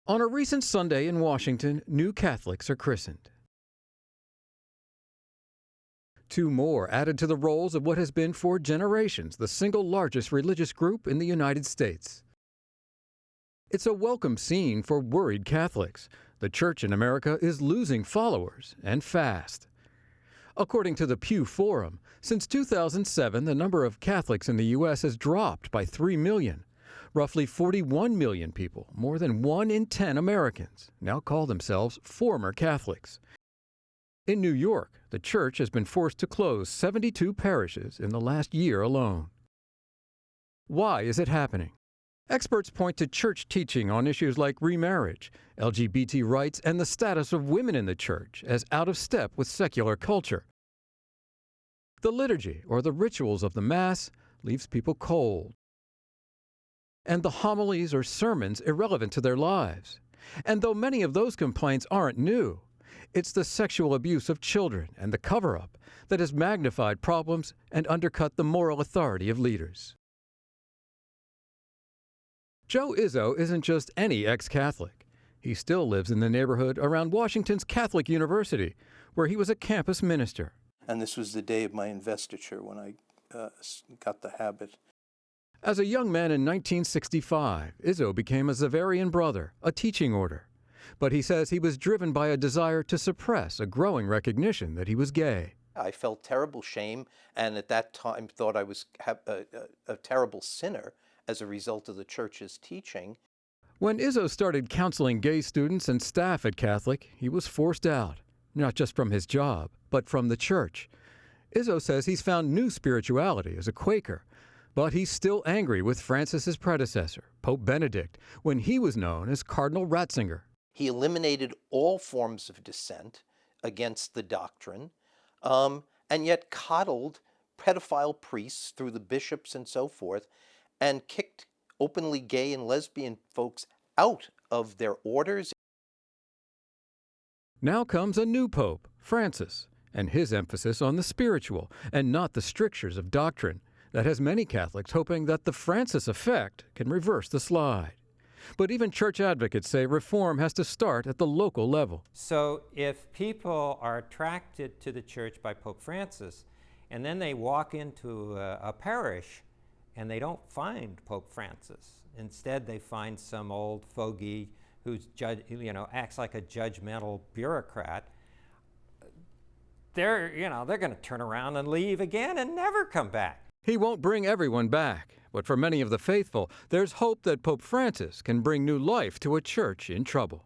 On a recent Sunday in Washington, new Catholics are christened. Two more added to the rolls of what has been for generations the single largest religious group in the United States. It's a welcome scene for worried Catholics. The Church in America is losing followers, and fast. According to the Pew Forum, since 2007, the number of Catholics in the U.S. has dropped by 3 million. Roughly 41 million people, more than 1 in 10 Americans, now call themselves former Catholics. In New York, the Church has been forced to close 72 parishes in the last year alone. Why is it happening? Experts point to Church teaching on issues like remarriage, LGBT rights, and the status of women in the Church as out of step with secular culture. The liturgy, or the rituals of the Mass, leaves people cold. And the homilies or sermons irrelevant to their lives. And though many of those complaints aren't new, it's the sexual abuse of children and the cover-up that has magnified problems and undercut the moral authority of leaders. Joe Izzo isn't just any ex-Catholic. He still lives in the neighborhood around Washington's Catholic University, where he was a campus minister. And this was the day of my investiture when I got the habit. As a young man in 1965, Izzo became a Xaverian brother, a teaching order. But he says he was driven by a desire to suppress a growing recognition that he was gay. I felt terrible shame, and at that time thought I was a terrible sinner as a result of the Church's teaching. When Izzo started counseling gay students and staff at Catholic, he was forced out, not just from his job, but from the Church. Izzo says he's found new spirituality as a Quaker, but he's still angry with Francis's predecessor, Pope Benedict, when he was known as Cardinal Ratzinger. He eliminated all forms of dissent against the doctrine, and yet coddled pedophile priests through the bishops and so forth, and kicked openly gay and lesbian folks out of their orders. Now comes a new pope, Francis, and his emphasis on the spiritual and not the strictures of doctrine that has many Catholics hoping that the Francis effect can reverse the slide. But even church advocates say reform has to start at the local level. So if people are attracted to the Church by Pope Francis, and then they walk into a parish and they don't find Pope Francis, instead they find some old fogey who's acts like a judgmental bureaucrat, they're going to turn around and leave again and never come back. He won't bring everyone back, but for many of the faithful, there's hope that Pope Francis can bring new life to a church in trouble.